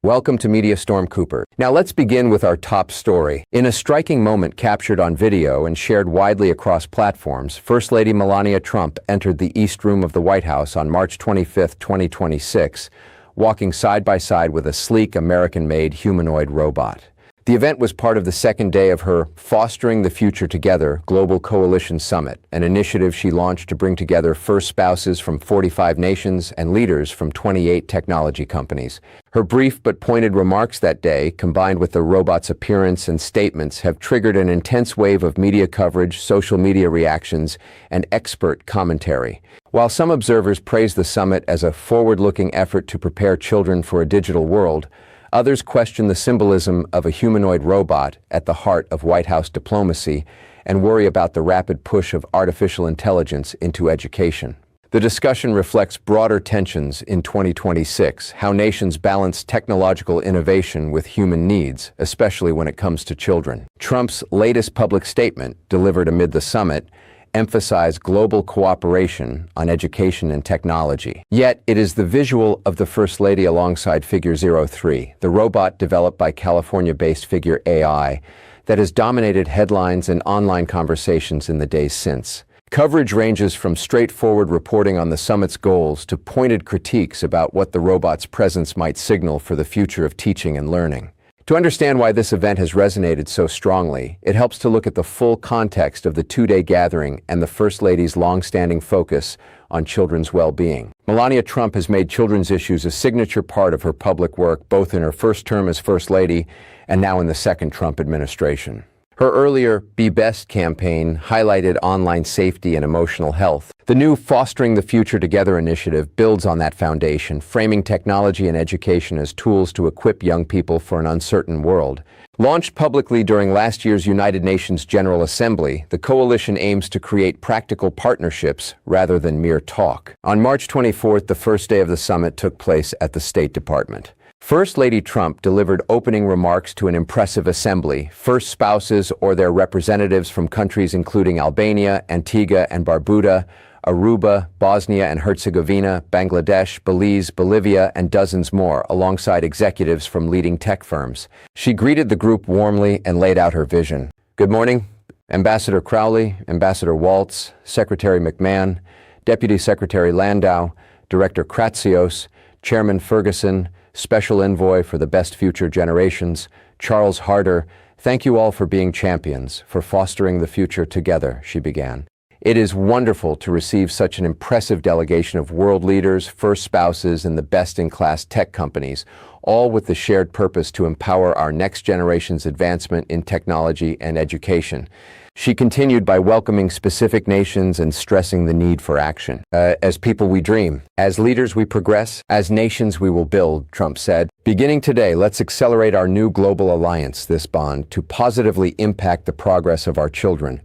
Welcome to Media Storm Cooper. Now let's begin with our top story. In a striking moment captured on video and shared widely across platforms, First Lady Melania Trump entered the East Room of the White House on March 25, 2026, walking side by side with a sleek American-made humanoid robot. The event was part of the second day of her Fostering the Future Together Global Coalition Summit, an initiative she launched to bring together first spouses from 45 nations and leaders from 28 technology companies. Her brief but pointed remarks that day, combined with the robot's appearance and statements, have triggered an intense wave of media coverage, social media reactions, and expert commentary. While some observers praise the summit as a forward-looking effort to prepare children for a digital world, others question the symbolism of a humanoid robot at the heart of White House diplomacy and worry about the rapid push of artificial intelligence into education. The discussion reflects broader tensions in 2026, how nations balance technological innovation with human needs, especially when it comes to children. Trump's latest public statement, delivered amid the summit, emphasize global cooperation on education and technology. Yet, it is the visual of the First Lady alongside Figure 03, the robot developed by California-based Figure AI, that has dominated headlines and online conversations in the days since. Coverage ranges from straightforward reporting on the summit's goals to pointed critiques about what the robot's presence might signal for the future of teaching and learning. To understand why this event has resonated so strongly, it helps to look at the full context of the two-day gathering and the First Lady's long-standing focus on children's well-being. Melania Trump has made children's issues a signature part of her public work, both in her first term as First Lady and now in the second Trump administration. Her earlier Be Best campaign highlighted online safety and emotional health. The new Fostering the Future Together initiative builds on that foundation, framing technology and education as tools to equip young people for an uncertain world. Launched publicly during last year's United Nations General Assembly, the coalition aims to create practical partnerships rather than mere talk. On March 24th, the first day of the summit took place at the State Department. First Lady Trump delivered opening remarks to an impressive assembly, first spouses or their representatives from countries including Albania, Antigua and Barbuda, Aruba, Bosnia and Herzegovina, Bangladesh, Belize, Bolivia, and dozens more, alongside executives from leading tech firms. She greeted the group warmly and laid out her vision. Good morning, Ambassador Crowley, Ambassador Waltz, Secretary McMahon, Deputy Secretary Landau, Director Kratsios, Chairman Ferguson, Special Envoy for the Best Future Generations, Charles Harder. Thank you all for being champions, for fostering the future together, she began. It is wonderful to receive such an impressive delegation of world leaders, first spouses, and the best-in-class tech companies, all with the shared purpose to empower our next generation's advancement in technology and education. She continued by welcoming specific nations and stressing the need for action. As people we dream. As leaders we progress. As nations we will build, Trump said. Beginning today, let's accelerate our new global alliance, this bond, to positively impact the progress of our children.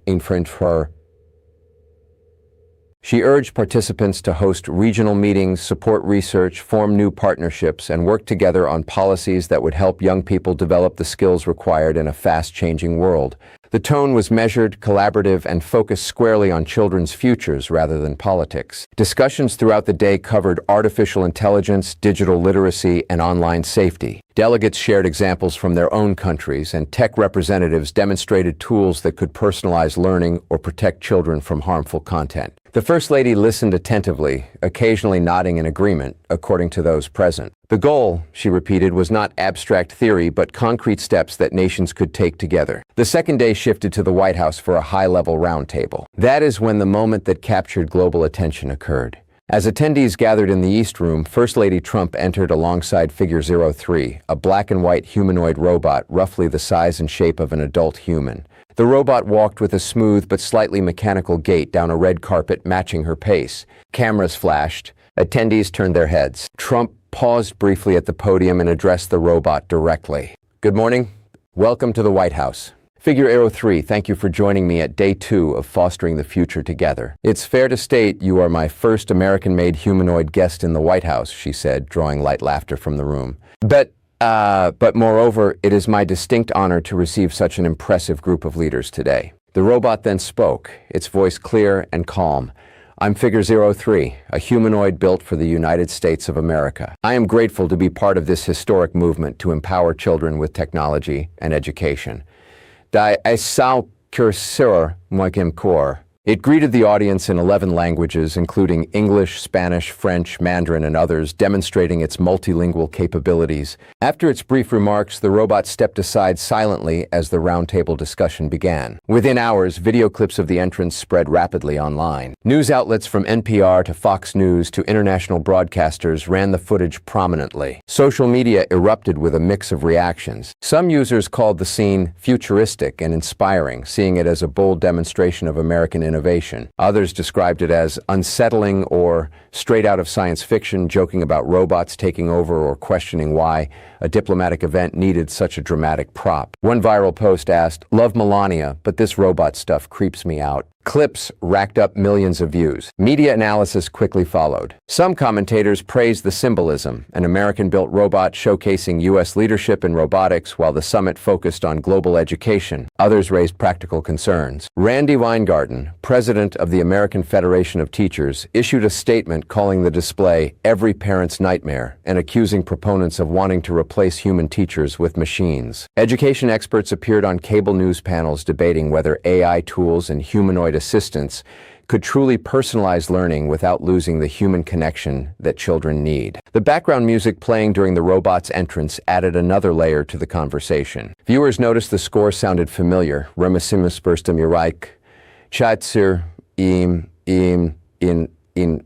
She urged participants to host regional meetings, support research, form new partnerships, and work together on policies that would help young people develop the skills required in a fast-changing world. The tone was measured, collaborative, and focused squarely on children's futures rather than politics. Discussions throughout the day covered artificial intelligence, digital literacy, and online safety. Delegates shared examples from their own countries, and tech representatives demonstrated tools that could personalize learning or protect children from harmful content. The First Lady listened attentively, occasionally nodding in agreement, according to those present. The goal, she repeated, was not abstract theory, but concrete steps that nations could take together. The second day shifted to the White House for a high-level roundtable. That is when the moment that captured global attention occurred. As attendees gathered in the East Room, First Lady Trump entered alongside Figure 03, a black and white humanoid robot roughly the size and shape of an adult human. The robot walked with a smooth but slightly mechanical gait down a red carpet matching her pace. Cameras flashed. Attendees turned their heads. Trump paused briefly at the podium and addressed the robot directly. Good morning. Welcome to the White House. Figure 03, thank you for joining me at Day 2 of Fostering the Future Together. It's fair to state you are my first American-made humanoid guest in the White House, she said, drawing light laughter from the room. But moreover, it is my distinct honor to receive such an impressive group of leaders today. The robot then spoke, its voice clear and calm. I'm Figure 03, a humanoid built for the United States of America. I am grateful to be part of this historic movement to empower children with technology and education. Die Esau Cursor Moikim Kor. It greeted the audience in 11 languages, including English, Spanish, French, Mandarin, and others, demonstrating its multilingual capabilities. After its brief remarks, the robot stepped aside silently as the roundtable discussion began. Within hours, video clips of the entrance spread rapidly online. News outlets from NPR to Fox News to international broadcasters ran the footage prominently. Social media erupted with a mix of reactions. Some users called the scene futuristic and inspiring, seeing it as a bold demonstration of American innovation. Others described it as unsettling or straight out of science fiction, joking about robots taking over or questioning why a diplomatic event needed such a dramatic prop. One viral post asked, "Love Melania, but this robot stuff creeps me out." Clips racked up millions of views. Media analysis quickly followed. Some commentators praised the symbolism, an American-built robot showcasing U.S. leadership in robotics while the summit focused on global education. Others raised practical concerns. Randy Weingarten, president of the American Federation of Teachers, issued a statement calling the display every parent's nightmare and accusing proponents of wanting to replace human teachers with machines. Education experts appeared on cable news panels debating whether AI tools and humanoid assistants could truly personalize learning without losing the human connection that children need. The background music playing during the robot's entrance added another layer to the conversation. Viewers noticed the score sounded familiar. Remisimus burstum uraik, chatsir in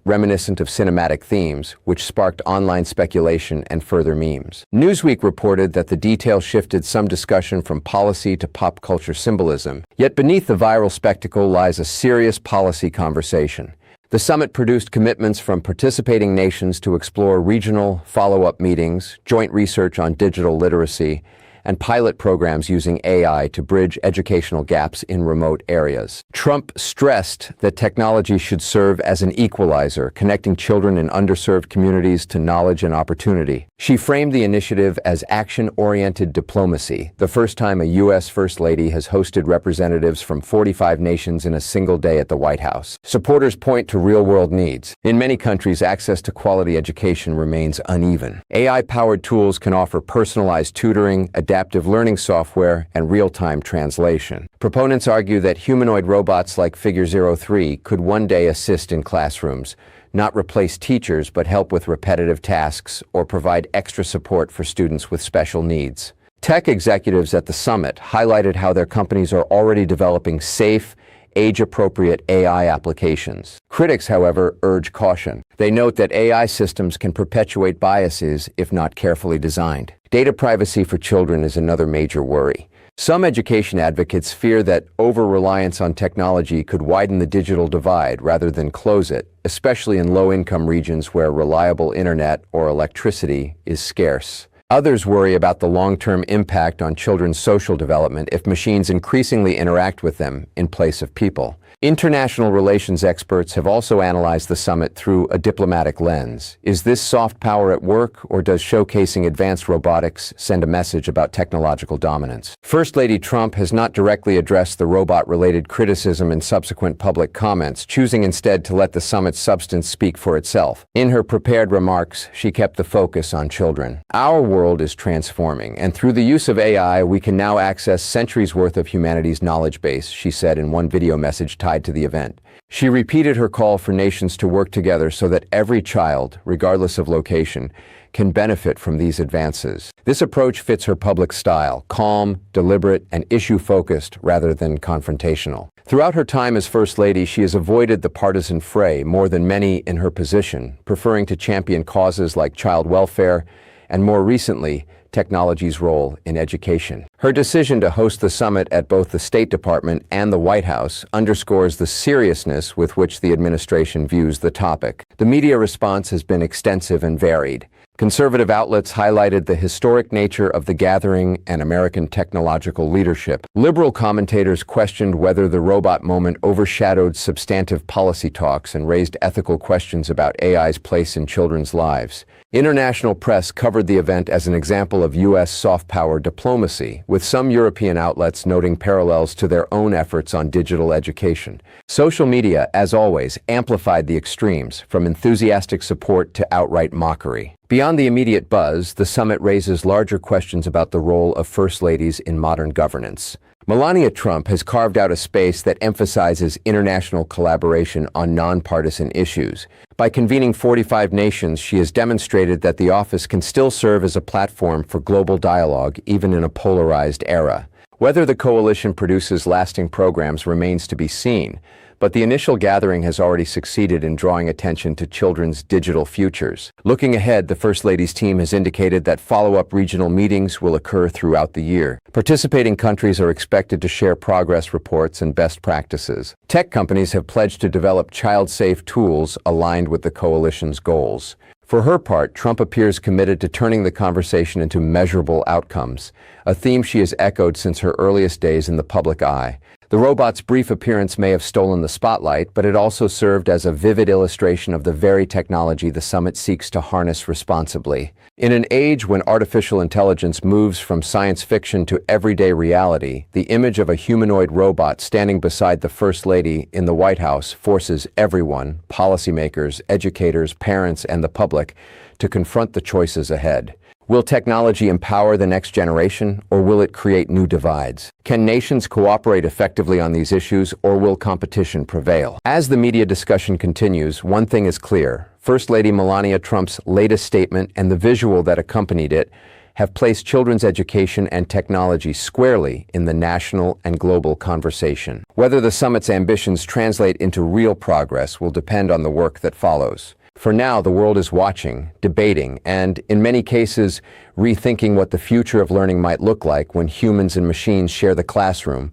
reminiscent of cinematic themes, which sparked online speculation and further memes. Newsweek reported that the detail shifted some discussion from policy to pop culture symbolism. Yet beneath the viral spectacle lies a serious policy conversation. The summit produced commitments from participating nations to explore regional follow-up meetings, joint research on digital literacy, and pilot programs using AI to bridge educational gaps in remote areas. Trump stressed that technology should serve as an equalizer, connecting children in underserved communities to knowledge and opportunity. She framed the initiative as action-oriented diplomacy, the first time a U.S. First Lady has hosted representatives from 45 nations in a single day at the White House. Supporters point to real-world needs. In many countries, access to quality education remains uneven. AI-powered tools can offer personalized tutoring, adaptive learning software, and real-time translation. Proponents argue that humanoid robots like Figure 03 could one day assist in classrooms, not replace teachers but help with repetitive tasks or provide extra support for students with special needs. Tech executives at the summit highlighted how their companies are already developing safe, age-appropriate AI applications. Critics, however, urge caution. They note that AI systems can perpetuate biases if not carefully designed. Data privacy for children is another major worry. Some education advocates fear that over-reliance on technology could widen the digital divide rather than close it, especially in low-income regions where reliable internet or electricity is scarce. Others worry about the long-term impact on children's social development if machines increasingly interact with them in place of people. International relations experts have also analyzed the summit through a diplomatic lens. Is this soft power at work, or does showcasing advanced robotics send a message about technological dominance? First Lady Trump has not directly addressed the robot-related criticism in subsequent public comments, choosing instead to let the summit's substance speak for itself. In her prepared remarks, she kept the focus on children. Our world is transforming, and through the use of AI, we can now access centuries' worth of humanity's knowledge base, she said in one video message tied to the event. She repeated her call for nations to work together so that every child, regardless of location, can benefit from these advances. This approach fits her public style, calm, deliberate, and issue-focused rather than confrontational. Throughout her time as First Lady, she has avoided the partisan fray more than many in her position, preferring to champion causes like child welfare and, more recently, technology's role in education. Her decision to host the summit at both the State Department and the White House underscores the seriousness with which the administration views the topic. The media response has been extensive and varied. Conservative outlets highlighted the historic nature of the gathering and American technological leadership. Liberal commentators questioned whether the robot moment overshadowed substantive policy talks and raised ethical questions about AI's place in children's lives. International press covered the event as an example example of U.S. soft power diplomacy, with some European outlets noting parallels to their own efforts on digital education. Social media, as always, amplified the extremes, from enthusiastic support to outright mockery. Beyond the immediate buzz, the summit raises larger questions about the role of First Ladies in modern governance. Melania Trump has carved out a space that emphasizes international collaboration on nonpartisan issues. By convening 45 nations, she has demonstrated that the office can still serve as a platform for global dialogue, even in a polarized era. Whether the coalition produces lasting programs remains to be seen, but the initial gathering has already succeeded in drawing attention to children's digital futures. Looking ahead, the First Lady's team has indicated that follow-up regional meetings will occur throughout the year. Participating countries are expected to share progress reports and best practices. Tech companies have pledged to develop child-safe tools aligned with the coalition's goals. For her part, Trump appears committed to turning the conversation into measurable outcomes, a theme she has echoed since her earliest days in the public eye. The robot's brief appearance may have stolen the spotlight, but it also served as a vivid illustration of the very technology the summit seeks to harness responsibly. In an age when artificial intelligence moves from science fiction to everyday reality, the image of a humanoid robot standing beside the First Lady in the White House forces everyone, policymakers, educators, parents, and the public, to confront the choices ahead. Will technology empower the next generation, or will it create new divides? Can nations cooperate effectively on these issues, or will competition prevail? As the media discussion continues, one thing is clear. First Lady Melania Trump's latest statement and the visual that accompanied it have placed children's education and technology squarely in the national and global conversation. Whether the summit's ambitions translate into real progress will depend on the work that follows. For now, the world is watching, debating, and, in many cases, rethinking what the future of learning might look like when humans and machines share the classroom,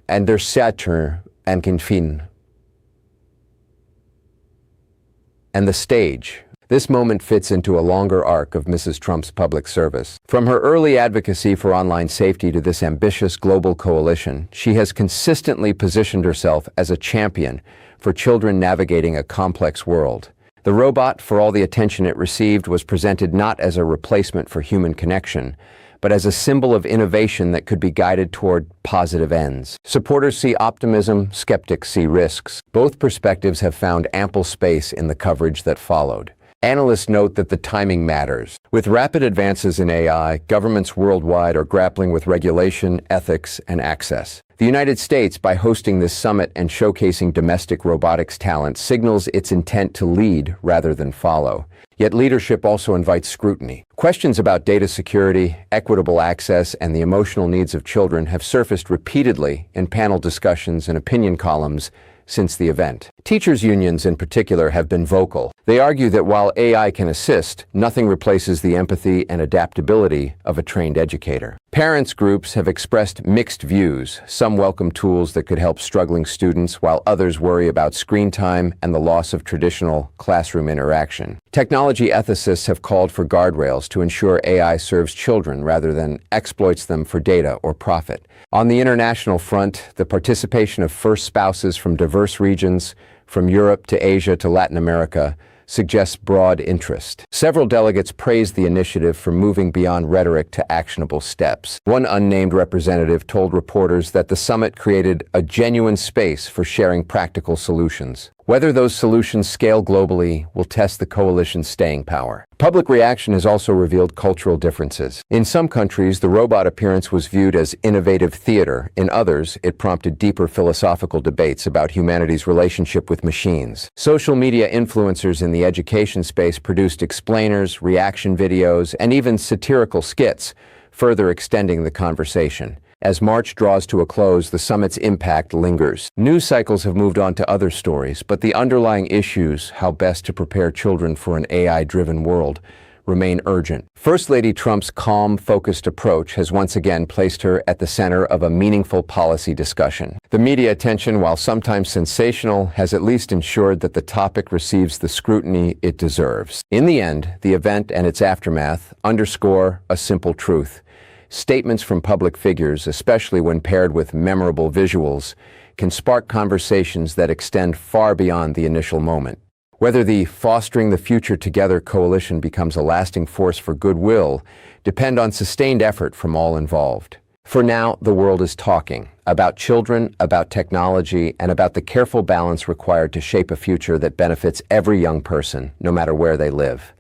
and their Saturn and confine, and the stage. This moment fits into a longer arc of Mrs. Trump's public service. From her early advocacy for online safety to this ambitious global coalition, she has consistently positioned herself as a champion for children navigating a complex world. The robot, for all the attention it received, was presented not as a replacement for human connection, but as a symbol of innovation that could be guided toward positive ends. Supporters see optimism, skeptics see risks. Both perspectives have found ample space in the coverage that followed. Analysts note that the timing matters. With rapid advances in AI, governments worldwide are grappling with regulation, ethics, and access. The United States, by hosting this summit and showcasing domestic robotics talent, signals its intent to lead rather than follow. Yet leadership also invites scrutiny. Questions about data security, equitable access, and the emotional needs of children have surfaced repeatedly in panel discussions and opinion columns since the event. Teachers' unions in particular have been vocal. They argue that while AI can assist, nothing replaces the empathy and adaptability of a trained educator. Parents' groups have expressed mixed views. Some welcome tools that could help struggling students, while others worry about screen time and the loss of traditional classroom interaction. Technology ethicists have called for guardrails to ensure AI serves children rather than exploits them for data or profit. On the international front, the participation of first spouses from diverse regions, from Europe to Asia to Latin America, suggests broad interest. Several delegates praised the initiative for moving beyond rhetoric to actionable steps. One unnamed representative told reporters that the summit created a genuine space for sharing practical solutions. Whether those solutions scale globally will test the coalition's staying power. Public reaction has also revealed cultural differences. In some countries, the robot appearance was viewed as innovative theater. In others, it prompted deeper philosophical debates about humanity's relationship with machines. Social media influencers in the education space produced explainers, reaction videos, and even satirical skits, further extending the conversation. As March draws to a close, the summit's impact lingers. News cycles have moved on to other stories, but the underlying issues, how best to prepare children for an AI-driven world, remain urgent. First Lady Trump's calm, focused approach has once again placed her at the center of a meaningful policy discussion. The media attention, while sometimes sensational, has at least ensured that the topic receives the scrutiny it deserves. In the end, the event and its aftermath underscore a simple truth. Statements from public figures, especially when paired with memorable visuals, can spark conversations that extend far beyond the initial moment. Whether the Fostering the Future Together coalition becomes a lasting force for goodwill depend on sustained effort from all involved. For now, the world is talking about children, about technology, and about the careful balance required to shape a future that benefits every young person, no matter where they live.